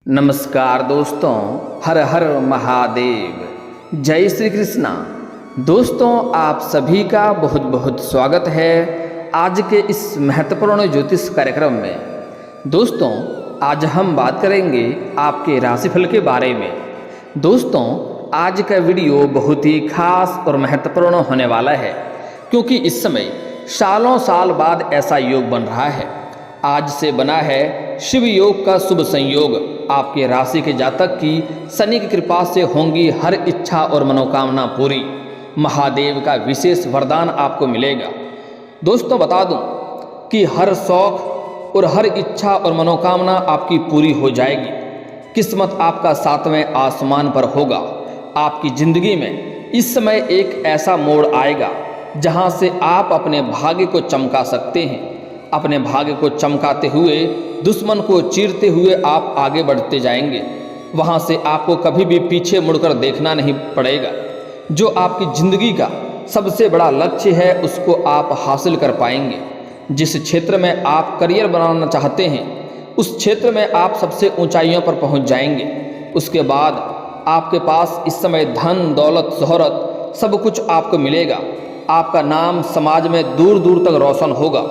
नमस्कार दोस्तों, हर हर महादेव, जय श्री कृष्णा। दोस्तों, आप सभी का बहुत बहुत स्वागत है आज के इस महत्वपूर्ण ज्योतिष कार्यक्रम में। दोस्तों, आज हम बात करेंगे आपके राशिफल के बारे में। दोस्तों, आज का वीडियो बहुत ही खास और महत्वपूर्ण होने वाला है, क्योंकि इस समय सालों साल बाद ऐसा योग बन रहा है। आज से बना है शिव योग का शुभ संयोग। आपके राशि के जातक की शनि की कृपा से होंगी हर इच्छा और मनोकामना पूरी। महादेव का विशेष वरदान आपको मिलेगा। दोस्तों, बता दूं कि हर शौक और हर इच्छा और मनोकामना आपकी पूरी हो जाएगी। किस्मत आपका सातवें आसमान पर होगा। आपकी जिंदगी में इस समय एक ऐसा मोड़ आएगा जहां से आप अपने भाग्य को चमका सकते हैं। अपने भाग्य को चमकाते हुए दुश्मन को चीरते हुए आप आगे बढ़ते जाएंगे। वहां से आपको कभी भी पीछे मुड़कर देखना नहीं पड़ेगा। जो आपकी जिंदगी का सबसे बड़ा लक्ष्य है उसको आप हासिल कर पाएंगे। जिस क्षेत्र में आप करियर बनाना चाहते हैं उस क्षेत्र में आप सबसे ऊंचाइयों पर पहुंच जाएंगे। उसके बाद आपके पास इस समय धन दौलत शोहरत सब कुछ आपको मिलेगा। आपका नाम समाज में दूर दूर तक रोशन होगा।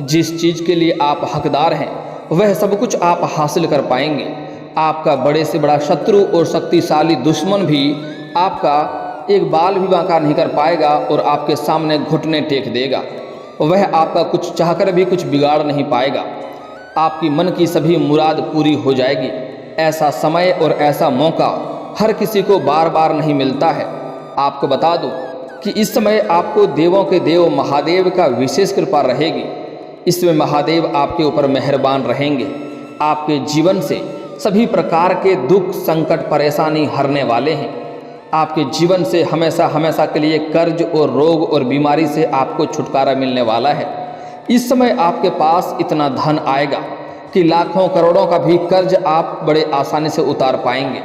जिस चीज़ के लिए आप हकदार हैं वह सब कुछ आप हासिल कर पाएंगे। आपका बड़े से बड़ा शत्रु और शक्तिशाली दुश्मन भी आपका एक बाल भी बांका नहीं कर पाएगा और आपके सामने घुटने टेक देगा। वह आपका कुछ चाहकर भी कुछ बिगाड़ नहीं पाएगा। आपकी मन की सभी मुराद पूरी हो जाएगी। ऐसा समय और ऐसा मौका हर किसी को बार बार नहीं मिलता है। आपको बता दूं कि इस समय आपको देवों के देव महादेव का विशेष कृपा रहेगी। इसमें महादेव आपके ऊपर मेहरबान रहेंगे। आपके जीवन से सभी प्रकार के दुख संकट परेशानी हरने वाले हैं। आपके जीवन से हमेशा हमेशा के लिए कर्ज और रोग और बीमारी से आपको छुटकारा मिलने वाला है। इस समय आपके पास इतना धन आएगा कि लाखों करोड़ों का भी कर्ज आप बड़े आसानी से उतार पाएंगे।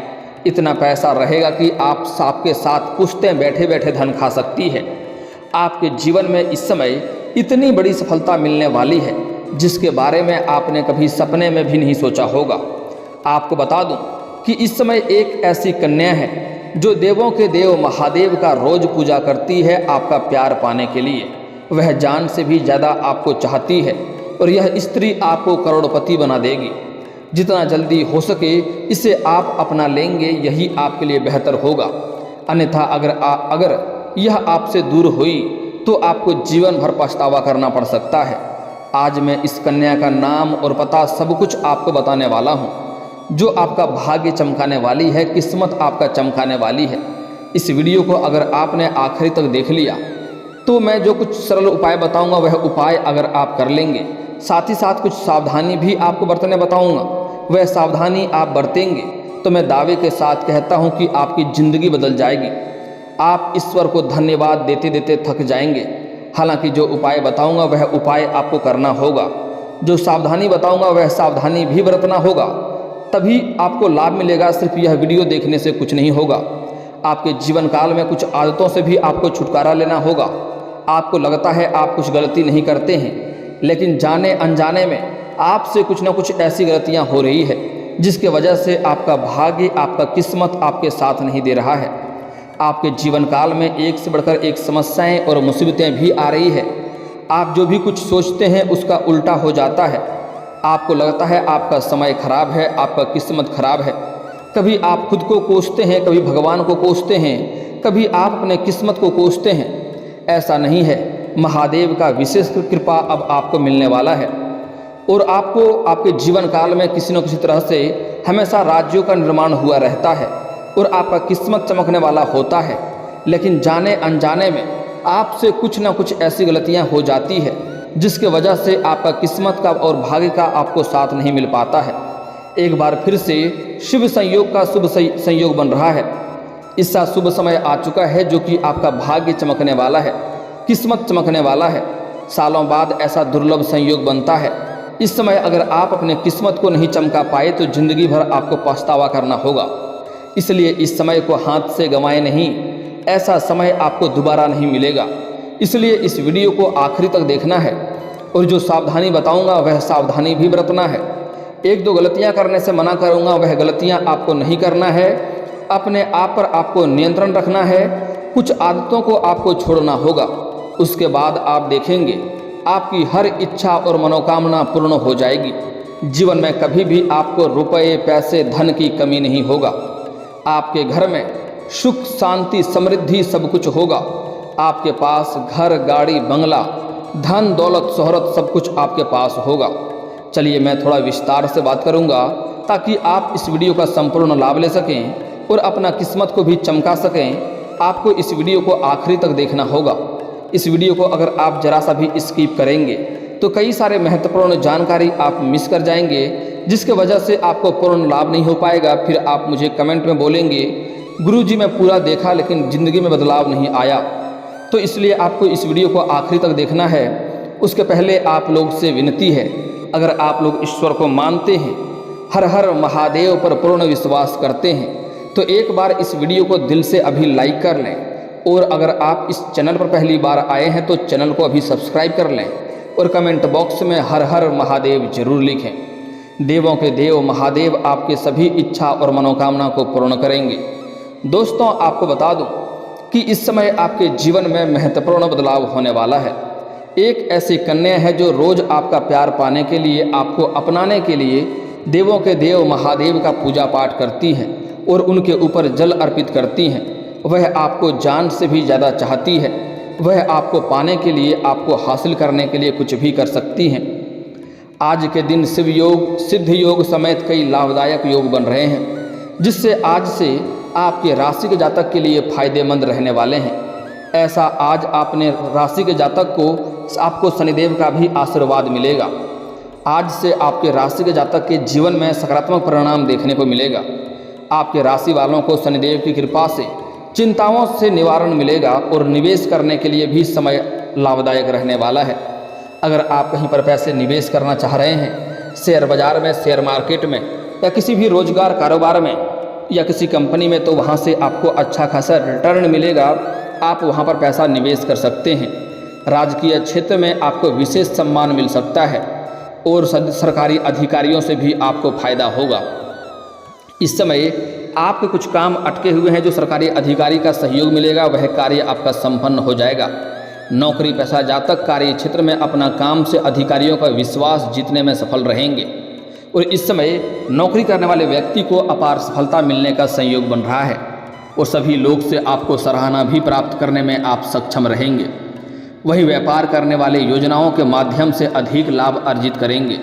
इतना पैसा रहेगा कि आपके साथ पुश्तें बैठे बैठे धन खा सकती है। आपके जीवन में इस समय इतनी बड़ी सफलता मिलने वाली है जिसके बारे में आपने कभी सपने में भी नहीं सोचा होगा। आपको बता दूं कि इस समय एक ऐसी कन्या है जो देवों के देव महादेव का रोज पूजा करती है आपका प्यार पाने के लिए। वह जान से भी ज़्यादा आपको चाहती है और यह स्त्री आपको करोड़पति बना देगी। जितना जल्दी हो सके इसे आप अपना लेंगे, यही आपके लिए बेहतर होगा। अन्यथा अगर यह आपसे दूर हुई तो आपको जीवन भर पछतावा करना पड़ सकता है। आज मैं इस कन्या का नाम और पता सब कुछ आपको बताने वाला हूँ जो आपका भाग्य चमकाने वाली है, किस्मत आपका चमकाने वाली है। इस वीडियो को अगर आपने आखिरी तक देख लिया तो मैं जो कुछ सरल उपाय बताऊंगा वह उपाय अगर आप कर लेंगे, साथ ही साथ कुछ सावधानी भी आपको बरतने बताऊंगा, वह सावधानी आप बरतेंगे तो मैं दावे के साथ कहता हूँ कि आपकी ज़िंदगी बदल जाएगी। आप ईश्वर को धन्यवाद देते देते थक जाएंगे। हालांकि जो उपाय बताऊंगा वह उपाय आपको करना होगा। जो सावधानी बताऊंगा वह सावधानी भी बरतना होगा, तभी आपको लाभ मिलेगा। सिर्फ यह वीडियो देखने से कुछ नहीं होगा। आपके जीवन काल में कुछ आदतों से भी आपको छुटकारा लेना होगा। आपको लगता है आप कुछ गलती नहीं करते हैं, लेकिन जाने अनजाने में आपसे कुछ ना कुछ ऐसी गलतियां हो रही है जिसके वजह से आपका भाग्य आपका किस्मत आपके साथ नहीं दे रहा है। आपके जीवन काल में एक से बढ़कर एक समस्याएं और मुसीबतें भी आ रही है। आप जो भी कुछ सोचते हैं उसका उल्टा हो जाता है। आपको लगता है आपका समय खराब है, आपका किस्मत खराब है। कभी आप खुद को कोसते हैं, कभी भगवान को कोसते हैं, कभी आप अपने किस्मत को कोसते हैं। ऐसा नहीं है। महादेव का विशेष कृपा अब आपको मिलने वाला है और आपको आपके जीवन काल में किसी न किसी तरह से हमेशा राज्यों का निर्माण हुआ रहता है और आपका किस्मत चमकने वाला होता है। लेकिन जाने अनजाने में आपसे कुछ ना कुछ ऐसी गलतियां हो जाती है जिसके वजह से आपका किस्मत का और भाग्य का आपको साथ नहीं मिल पाता है। एक बार फिर से शिव संयोग का शुभ संयोग बन रहा है। इसका शुभ समय आ चुका है जो कि आपका भाग्य चमकने वाला है, किस्मत चमकने वाला है। सालों बाद ऐसा दुर्लभ संयोग बनता है। इस समय अगर आप अपने किस्मत को नहीं चमका पाए तो जिंदगी भर आपको पछतावा करना होगा। इसलिए इस समय को हाथ से गंवाए नहीं। ऐसा समय आपको दोबारा नहीं मिलेगा। इसलिए इस वीडियो को आखिरी तक देखना है और जो सावधानी बताऊंगा वह सावधानी भी बरतना है। एक दो गलतियां करने से मना करूंगा, वह गलतियां आपको नहीं करना है। अपने आप पर आपको नियंत्रण रखना है। कुछ आदतों को आपको छोड़ना होगा। उसके बाद आप देखेंगे आपकी हर इच्छा और मनोकामना पूर्ण हो जाएगी। जीवन में कभी भी आपको रुपए, पैसे, धन की कमी नहीं होगा। आपके घर में सुख, शांति, समृद्धि सब कुछ होगा। आपके पास घर, गाड़ी, बंगला, धन, दौलत, शोहरत सब कुछ आपके पास होगा। चलिए मैं थोड़ा विस्तार से बात करूंगा ताकि आप इस वीडियो का संपूर्ण लाभ ले सकें और अपना किस्मत को भी चमका सकें। आपको इस वीडियो को आखिरी तक देखना होगा। इस वीडियो को अगर आप जरा सा भी स्किप करेंगे तो कई सारे महत्वपूर्ण जानकारी आप मिस कर जाएंगे, जिसके वजह से आपको पूर्ण लाभ नहीं हो पाएगा। फिर आप मुझे कमेंट में बोलेंगे गुरुजी मैं पूरा देखा लेकिन ज़िंदगी में बदलाव नहीं आया। तो इसलिए आपको इस वीडियो को आखिरी तक देखना है। उसके पहले आप लोग से विनती है, अगर आप लोग ईश्वर को मानते हैं, हर हर महादेव पर पूर्ण विश्वास करते हैं, तो एक बार इस वीडियो को दिल से अभी लाइक कर लें। और अगर आप इस चैनल पर पहली बार आए हैं तो चैनल को अभी सब्सक्राइब कर लें और कमेंट बॉक्स में हर हर महादेव जरूर लिखें। देवों के देव महादेव आपके सभी इच्छा और मनोकामना को पूर्ण करेंगे। दोस्तों आपको बता दूं कि इस समय आपके जीवन में महत्वपूर्ण बदलाव होने वाला है। एक ऐसी कन्या है जो रोज आपका प्यार पाने के लिए, आपको अपनाने के लिए देवों के देव महादेव का पूजा पाठ करती है और उनके ऊपर जल अर्पित करती हैं। वह आपको जान से भी ज़्यादा चाहती है। वह आपको पाने के लिए, आपको हासिल करने के लिए कुछ भी कर सकती हैं। आज के दिन शिव योग, सिद्ध योग समेत कई लाभदायक योग बन रहे हैं, जिससे आज से आपके राशि के जातक के लिए फायदेमंद रहने वाले हैं। ऐसा आज आपने राशि के जातक को आपको शनिदेव का भी आशीर्वाद मिलेगा। आज से आपके राशि के जातक के जीवन में सकारात्मक परिणाम देखने को मिलेगा। आपके राशि वालों को शनिदेव की कृपा से चिंताओं से निवारण मिलेगा और निवेश करने के लिए भी समय लाभदायक रहने वाला है। अगर आप कहीं पर पैसे निवेश करना चाह रहे हैं, शेयर बाजार में, शेयर मार्केट में या किसी भी रोजगार कारोबार में या किसी कंपनी में, तो वहाँ से आपको अच्छा खासा रिटर्न मिलेगा। आप वहाँ पर पैसा निवेश कर सकते हैं। राजकीय क्षेत्र में आपको विशेष सम्मान मिल सकता है और सरकारी अधिकारियों से भी आपको फायदा होगा। इस समय आपके कुछ काम अटके हुए हैं, जो सरकारी अधिकारी का सहयोग मिलेगा, वह कार्य आपका संपन्न हो जाएगा। नौकरी पेशा जातक कार्य क्षेत्र में अपना काम से अधिकारियों का विश्वास जीतने में सफल रहेंगे और इस समय नौकरी करने वाले व्यक्ति को अपार सफलता मिलने का संयोग बन रहा है और सभी लोग से आपको सराहना भी प्राप्त करने में आप सक्षम रहेंगे। वही व्यापार करने वाले योजनाओं के माध्यम से अधिक लाभ अर्जित करेंगे।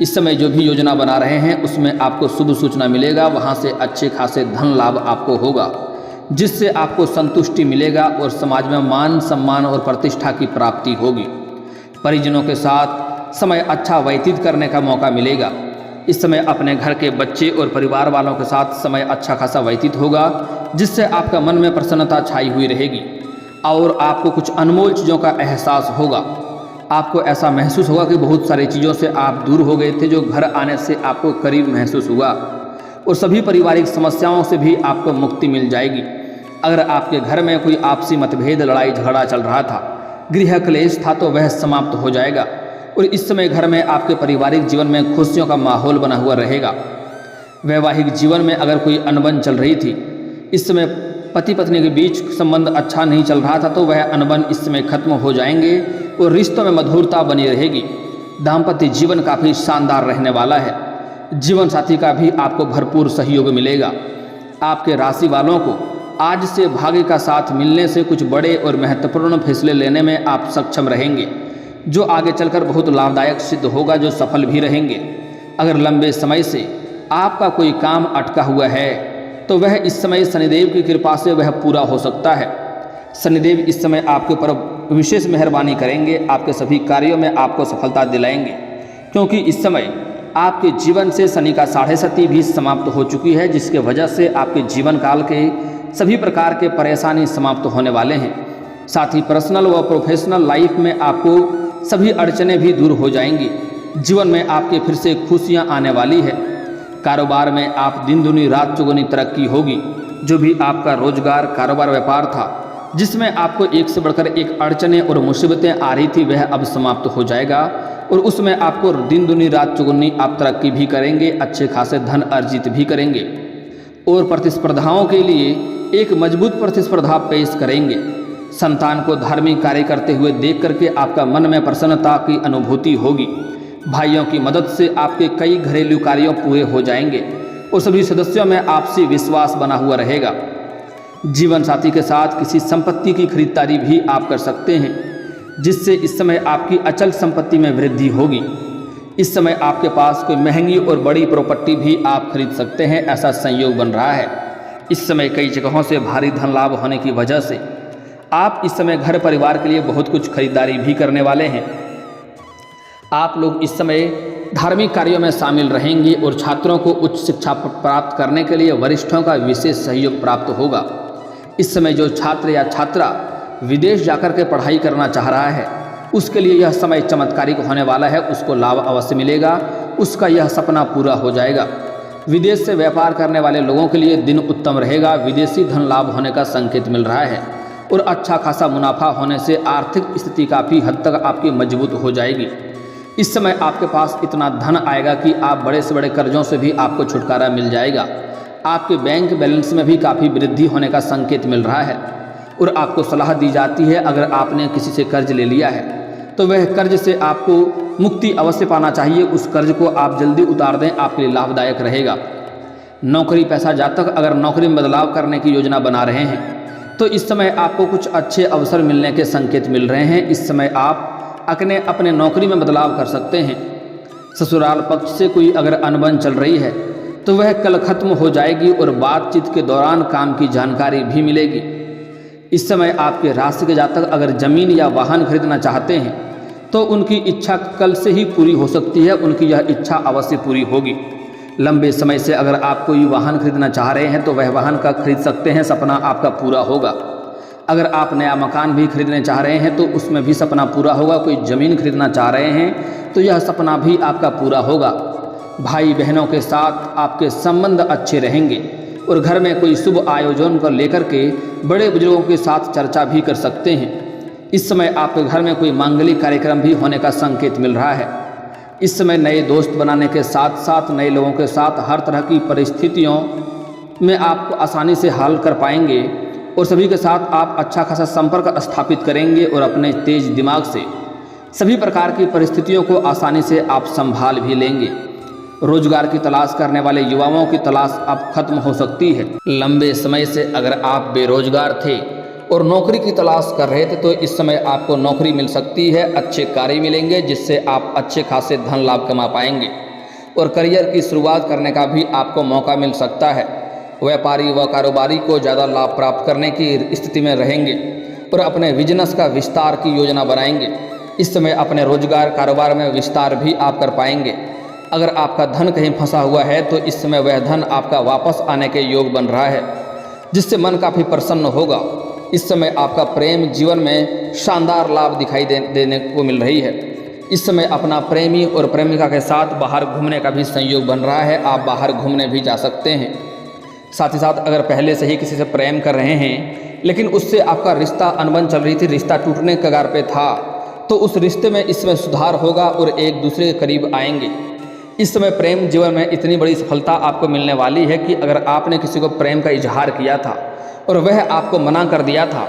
इस समय जो भी योजना बना रहे हैं उसमें आपको शुभ सूचना मिलेगा। वहाँ से अच्छे खासे धन लाभ आपको होगा, जिससे आपको संतुष्टि मिलेगा और समाज में मान सम्मान और प्रतिष्ठा की प्राप्ति होगी। परिजनों के साथ समय अच्छा व्यतीत करने का मौका मिलेगा। इस समय अपने घर के बच्चे और परिवार वालों के साथ समय अच्छा खासा व्यतीत होगा, जिससे आपका मन में प्रसन्नता छाई हुई रहेगी और आपको कुछ अनमोल चीज़ों का एहसास होगा। आपको ऐसा महसूस होगा कि बहुत सारी चीज़ों से आप दूर हो गए थे, जो घर आने से आपको करीब महसूस हुआ और सभी पारिवारिक समस्याओं से भी आपको मुक्ति मिल जाएगी। अगर आपके घर में कोई आपसी मतभेद, लड़ाई झगड़ा चल रहा था, गृह क्लेश था, तो वह समाप्त हो जाएगा और इस समय घर में आपके पारिवारिक जीवन में खुशियों का माहौल बना हुआ रहेगा। वैवाहिक जीवन में अगर कोई अनबन चल रही थी, इस समय पति पत्नी के बीच संबंध अच्छा नहीं चल रहा था, तो वह अनबन इस समय खत्म हो जाएंगे और रिश्तों में मधुरता बनी रहेगी। दाम्पत्य जीवन काफ़ी शानदार रहने वाला है। जीवन साथी का भी आपको भरपूर सहयोग मिलेगा। आपके राशि वालों को आज से भाग्य का साथ मिलने से कुछ बड़े और महत्वपूर्ण फैसले लेने में आप सक्षम रहेंगे, जो आगे चलकर बहुत लाभदायक सिद्ध होगा, जो सफल भी रहेंगे। अगर लंबे समय से आपका कोई काम अटका हुआ है तो वह इस समय शनिदेव की कृपा से वह पूरा हो सकता है। शनिदेव इस समय आपके ऊपर विशेष मेहरबानी करेंगे, आपके सभी कार्यों में आपको सफलता दिलाएंगे, क्योंकि इस समय आपके जीवन से शनि का 7.5 भी समाप्त हो चुकी है, जिसके वजह से आपके जीवन काल के सभी प्रकार के परेशानी समाप्त होने वाले हैं। साथ ही पर्सनल व प्रोफेशनल लाइफ में आपको सभी अड़चनें भी दूर हो जाएंगी। जीवन में आपके फिर से खुशियाँ आने वाली है। कारोबार में आप दिन दुनी रात चौगुनी तरक्की होगी। जो भी आपका रोजगार, कारोबार, व्यापार था, जिसमें आपको एक से बढ़कर एक अड़चनें और मुसीबतें आ रही थी, वह अब समाप्त हो जाएगा और उसमें आपको दिन दुनी रात चौगुनी आप तरक्की भी करेंगे, अच्छे खासे धन अर्जित भी करेंगे और प्रतिस्पर्धाओं के लिए एक मजबूत प्रतिस्पर्धा पेश करेंगे। संतान को धार्मिक कार्य करते हुए देख करके आपका मन में प्रसन्नता की अनुभूति होगी। भाइयों की मदद से आपके कई घरेलू कार्यों पूरे हो जाएंगे और सभी सदस्यों में आपसी विश्वास बना हुआ रहेगा। जीवन साथी के साथ किसी संपत्ति की खरीदारी भी आप कर सकते हैं, जिससे इस समय आपकी अचल संपत्ति में वृद्धि होगी। इस समय आपके पास कोई महंगी और बड़ी प्रॉपर्टी भी आप खरीद सकते हैं, ऐसा संयोग बन रहा है। इस समय कई जगहों से भारी धन लाभ होने की वजह से आप इस समय घर परिवार के लिए बहुत कुछ खरीदारी भी करने वाले हैं। आप लोग इस समय धार्मिक कार्यों में शामिल रहेंगे और छात्रों को उच्च शिक्षा प्राप्त करने के लिए वरिष्ठों का विशेष सहयोग प्राप्त होगा। इस समय जो छात्र या छात्रा विदेश जाकर के पढ़ाई करना चाह रहा है, उसके लिए यह समय चमत्कारिक होने वाला है, उसको लाभ अवश्य मिलेगा, उसका यह सपना पूरा हो जाएगा। विदेश से व्यापार करने वाले लोगों के लिए दिन उत्तम रहेगा। विदेशी धन लाभ होने का संकेत मिल रहा है और अच्छा खासा मुनाफा होने से आर्थिक स्थिति काफ़ी हद तक आपकी मजबूत हो जाएगी। इस समय आपके पास इतना धन आएगा कि आप बड़े से बड़े कर्जों से भी आपको छुटकारा मिल जाएगा। आपके बैंक बैलेंस में भी काफ़ी वृद्धि होने का संकेत मिल रहा है और आपको सलाह दी जाती है, अगर आपने किसी से कर्ज ले लिया है तो वह कर्ज से आपको मुक्ति अवश्य पाना चाहिए। उस कर्ज को आप जल्दी उतार दें, आपके लिए लाभदायक रहेगा। नौकरी पेशा जातक अगर नौकरी में बदलाव करने की योजना बना रहे हैं तो इस समय आपको कुछ अच्छे अवसर मिलने के संकेत मिल रहे हैं। इस समय आप अपने नौकरी में बदलाव कर सकते हैं। ससुराल पक्ष से कोई अगर अनबन चल रही है तो वह कल खत्म हो जाएगी और बातचीत के दौरान काम की जानकारी भी मिलेगी। इस समय आपके राशि के जातक अगर जमीन या वाहन खरीदना चाहते हैं तो उनकी इच्छा कल से ही पूरी हो सकती है, उनकी यह इच्छा अवश्य पूरी होगी। लंबे समय से अगर आप कोई वाहन खरीदना चाह रहे हैं तो वह वाहन का खरीद सकते हैं, सपना आपका पूरा होगा। अगर आप नया मकान भी खरीदने चाह रहे हैं तो उसमें भी सपना पूरा होगा। कोई ज़मीन खरीदना चाह रहे हैं तो यह सपना भी आपका पूरा होगा। भाई बहनों के साथ आपके संबंध अच्छे रहेंगे और घर में कोई शुभ आयोजन को लेकर के बड़े बुजुर्गों के साथ चर्चा भी कर सकते हैं। इस समय आपके घर में कोई मांगलिक कार्यक्रम भी होने का संकेत मिल रहा है। इस समय नए दोस्त बनाने के साथ साथ नए लोगों के साथ हर तरह की परिस्थितियों में आप आसानी से हल कर पाएंगे और सभी के साथ आप अच्छा खासा संपर्क स्थापित करेंगे और अपने तेज दिमाग से सभी प्रकार की परिस्थितियों को आसानी से आप संभाल भी लेंगे। रोजगार की तलाश करने वाले युवाओं की तलाश अब खत्म हो सकती है। लंबे समय से अगर आप बेरोजगार थे और नौकरी की तलाश कर रहे थे तो इस समय आपको नौकरी मिल सकती है। अच्छे कार्य मिलेंगे जिससे आप अच्छे खासे धन लाभ कमा पाएंगे और करियर की शुरुआत करने का भी आपको मौका मिल सकता है। व्यापारी व कारोबारी को ज़्यादा लाभ प्राप्त करने की स्थिति में रहेंगे और अपने बिजनेस का विस्तार की योजना बनाएंगे। इस समय अपने रोजगार कारोबार में विस्तार भी आप कर पाएंगे। अगर आपका धन कहीं फंसा हुआ है तो इस समय वह धन आपका वापस आने के योग बन रहा है, जिससे मन काफ़ी प्रसन्न होगा। इस समय आपका प्रेम जीवन में शानदार लाभ दिखाई देने को मिल रही है। इस समय अपना प्रेमी और प्रेमिका के साथ बाहर घूमने का भी संयोग बन रहा है, आप बाहर घूमने भी जा सकते हैं। साथ ही साथ अगर पहले से ही किसी से प्रेम कर रहे हैं लेकिन उससे आपका रिश्ता अनबन चल रही थी, रिश्ता टूटने के कगार पे था, तो उस रिश्ते में इसमें सुधार होगा और एक दूसरे के करीब आएंगे। इस समय प्रेम जीवन में इतनी बड़ी सफलता आपको मिलने वाली है कि अगर आपने किसी को प्रेम का इजहार किया था और वह आपको मना कर दिया था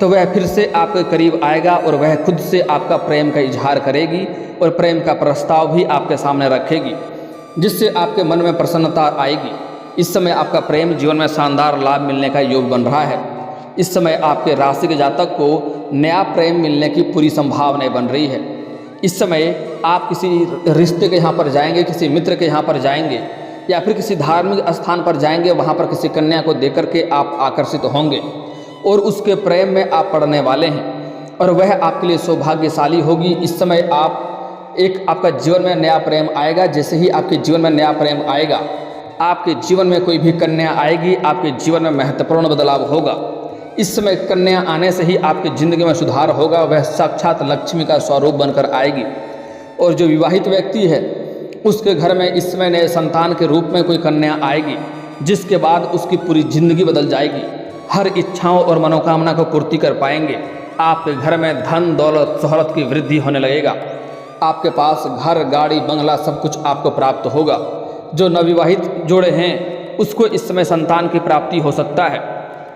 तो वह फिर से आपके करीब आएगा और वह खुद से आपका प्रेम का इजहार करेगी और प्रेम का प्रस्ताव भी आपके सामने रखेगी, जिससे आपके मन में प्रसन्नता आएगी। इस समय आपका प्रेम जीवन में शानदार लाभ मिलने का योग बन रहा है। इस समय आपके राशि के जातक को नया प्रेम मिलने की पूरी संभावना बन रही है। इस समय आप किसी रिश्ते के यहाँ पर जाएंगे, किसी मित्र के यहाँ पर जाएंगे या फिर किसी धार्मिक स्थान पर जाएंगे, वहाँ पर किसी कन्या को देख कर के आप आकर्षित होंगे और उसके प्रेम में आप पड़ने वाले हैं और वह आपके लिए सौभाग्यशाली होगी। इस समय आपका जीवन में नया प्रेम आएगा। जैसे ही आपके जीवन में नया प्रेम आएगा, आपके जीवन में कोई भी कन्या आएगी, आपके जीवन में महत्वपूर्ण बदलाव होगा। इस समय कन्या आने से ही आपकी ज़िंदगी में सुधार होगा, वह साक्षात लक्ष्मी का स्वरूप बनकर आएगी। और जो विवाहित व्यक्ति है उसके घर में इस समय नए संतान के रूप में कोई कन्या आएगी, जिसके बाद उसकी पूरी ज़िंदगी बदल जाएगी। हर इच्छाओं और मनोकामना को पूर्ति कर पाएंगे। आपके घर में धन दौलत शोहरत की वृद्धि होने लगेगा। आपके पास घर, गाड़ी, बंगला सब कुछ आपको प्राप्त होगा। जो नवविवाहित जोड़े हैं उसको इस समय संतान की प्राप्ति हो सकता है।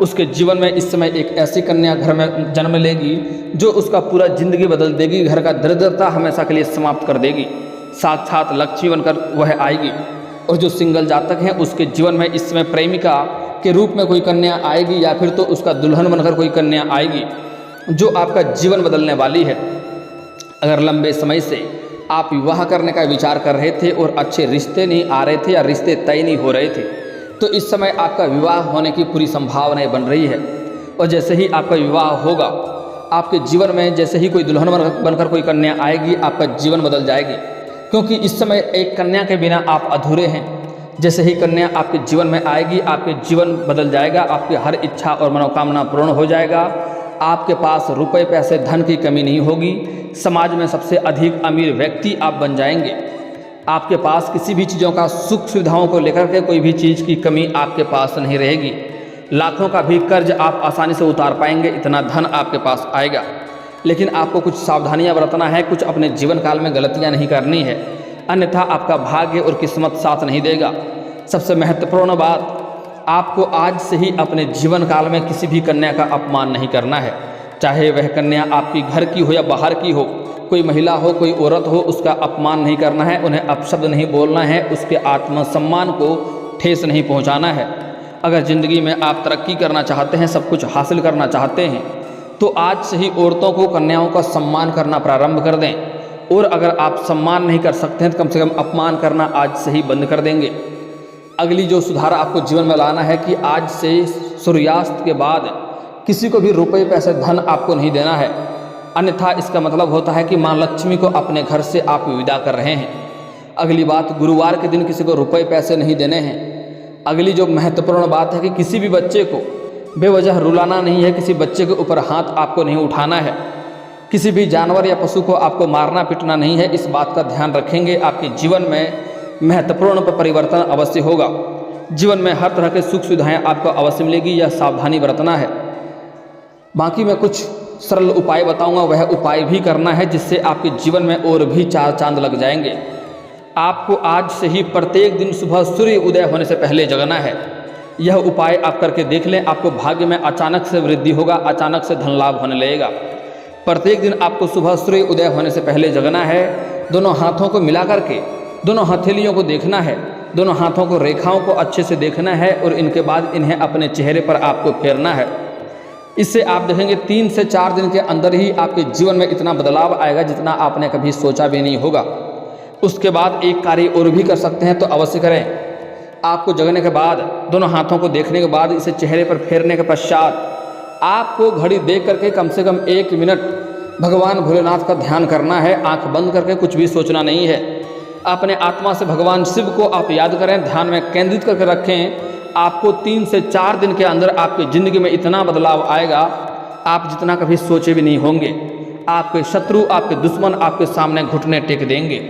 उसके जीवन में इस समय एक ऐसी कन्या घर में जन्म लेगी जो उसका पूरा जिंदगी बदल देगी, घर का दरिद्रता हमेशा के लिए समाप्त कर देगी। साक्षात लक्ष्मी बनकर वह आएगी। और जो सिंगल जातक हैं उसके जीवन में इस समय प्रेमिका के रूप में कोई कन्या आएगी या फिर तो उसका दुल्हन बनकर कोई कन्या आएगी जो आपका जीवन बदलने वाली है। अगर लंबे समय से आप विवाह करने का विचार कर रहे थे और अच्छे रिश्ते नहीं आ रहे थे या रिश्ते तय नहीं हो रहे थे, तो इस समय आपका विवाह होने की पूरी संभावनाएं बन रही है। और जैसे ही आपका विवाह होगा, आपके जीवन में जैसे ही कोई दुल्हन बनकर कोई कन्या आएगी, आपका जीवन बदल जाएगी। क्योंकि इस समय एक कन्या के बिना आप अधूरे हैं। जैसे ही कन्या आपके जीवन में आएगी, आपके जीवन बदल जाएगा, आपकी हर इच्छा और मनोकामना पूर्ण हो जाएगा। आपके पास रुपए पैसे धन की कमी नहीं होगी। समाज में सबसे अधिक अमीर व्यक्ति आप बन जाएंगे। आपके पास किसी भी चीज़ों का सुख सुविधाओं को लेकर के कोई भी चीज़ की कमी आपके पास नहीं रहेगी। लाखों का भी कर्ज आप आसानी से उतार पाएंगे, इतना धन आपके पास आएगा। लेकिन आपको कुछ सावधानियां बरतना है, कुछ अपने जीवन काल में गलतियां नहीं करनी है, अन्यथा आपका भाग्य और किस्मत साथ नहीं देगा। सबसे महत्वपूर्ण बात, आपको आज से ही अपने जीवन काल में किसी भी कन्या का अपमान नहीं करना है। चाहे वह कन्या आपकी घर की हो या बाहर की हो, कोई महिला हो, कोई औरत हो, उसका अपमान नहीं करना है, उन्हें अपशब्द नहीं बोलना है, उसके आत्मसम्मान को ठेस नहीं पहुंचाना है। अगर ज़िंदगी में आप तरक्की करना चाहते हैं, सब कुछ हासिल करना चाहते हैं, तो आज से ही औरतों को, कन्याओं का सम्मान करना प्रारंभ कर दें। और अगर आप सम्मान नहीं कर सकते हैं तो कम से कम अपमान करना आज से ही बंद कर देंगे। अगली जो सुधार आपको जीवन में लाना है कि आज से सूर्यास्त के बाद किसी को भी रुपए पैसे धन आपको नहीं देना है, अन्यथा इसका मतलब होता है कि माँ लक्ष्मी को अपने घर से आप विदा कर रहे हैं। अगली बात, गुरुवार के दिन किसी को रुपए पैसे नहीं देने हैं। अगली जो महत्वपूर्ण बात है कि किसी भी बच्चे को बेवजह रुलाना नहीं है, किसी बच्चे के ऊपर हाथ आपको नहीं उठाना है, किसी भी जानवर या पशु को आपको मारना पीटना नहीं है। इस बात का ध्यान रखेंगे, आपके जीवन में महत्वपूर्ण परिवर्तन अवश्य होगा। जीवन में हर तरह के सुख सुविधाएं आपको अवश्य मिलेगी, यह सावधानी बरतना है। बाकी मैं कुछ सरल उपाय बताऊंगा, वह उपाय भी करना है जिससे आपके जीवन में और भी चार चांद लग जाएंगे। आपको आज से ही प्रत्येक दिन सुबह सूर्य उदय होने से पहले जगना है। यह उपाय आप करके देख लें, आपको भाग्य में अचानक से वृद्धि होगा, अचानक से धन लाभ होने लगेगा। प्रत्येक दिन आपको सुबह सूर्य उदय होने से पहले जगना है। दोनों हाथों को मिला करके दोनों हथेलियों को देखना है, दोनों हाथों को रेखाओं को अच्छे से देखना है और इनके बाद इन्हें अपने चेहरे पर आपको फेरना है। इससे आप देखेंगे 3 से 4 दिन के अंदर ही आपके जीवन में इतना बदलाव आएगा जितना आपने कभी सोचा भी नहीं होगा। उसके बाद एक कार्य और भी कर सकते हैं तो अवश्य करें। आपको जगने के बाद, दोनों हाथों को देखने के बाद, इसे चेहरे पर फेरने के पश्चात आपको घड़ी देख करके कम से कम 1 मिनट भगवान भोलेनाथ का ध्यान करना है। आंख बंद करके कुछ भी सोचना नहीं है। अपने आत्मा से भगवान शिव को आप याद करें, ध्यान में केंद्रित करके रखें। आपको 3 से 4 दिन के अंदर आपकी ज़िंदगी में इतना बदलाव आएगा, आप जितना कभी सोचे भी नहीं होंगे। आपके शत्रु, आपके दुश्मन आपके सामने घुटने टेक देंगे।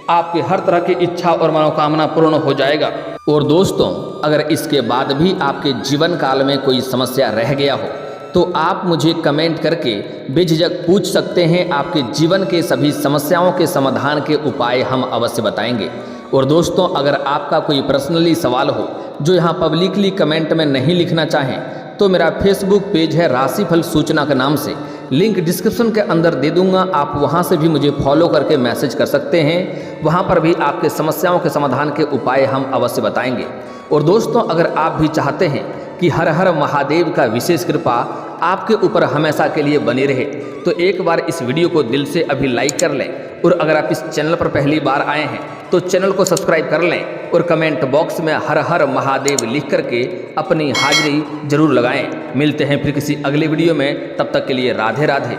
आपकी हर तरह की इच्छा और मनोकामना पूर्ण हो जाएगा। और दोस्तों, अगर इसके बाद भी आपके जीवन काल में कोई समस्या रह गया हो तो आप मुझे कमेंट करके बेझिझक पूछ सकते हैं। आपके जीवन के सभी समस्याओं के समाधान के उपाय हम अवश्य बताएंगे। और दोस्तों, अगर आपका कोई पर्सनली सवाल हो जो यहाँ पब्लिकली कमेंट में नहीं लिखना चाहें तो मेरा फेसबुक पेज है राशिफल सूचना के नाम से, लिंक डिस्क्रिप्शन के अंदर दे दूंगा। आप वहाँ से भी मुझे फॉलो करके मैसेज कर सकते हैं। वहाँ पर भी आपके समस्याओं के समाधान के उपाय हम अवश्य बताएंगे। और दोस्तों, अगर आप भी चाहते हैं कि हर हर महादेव का विशेष कृपा आपके ऊपर हमेशा के लिए बनी रहे तो एक बार इस वीडियो को दिल से अभी लाइक कर लें। और अगर आप इस चैनल पर पहली बार आए हैं तो चैनल को सब्सक्राइब कर लें और कमेंट बॉक्स में हर हर महादेव लिख करके अपनी हाजिरी जरूर लगाएं। मिलते हैं फिर किसी अगले वीडियो में, तब तक के लिए राधे राधे।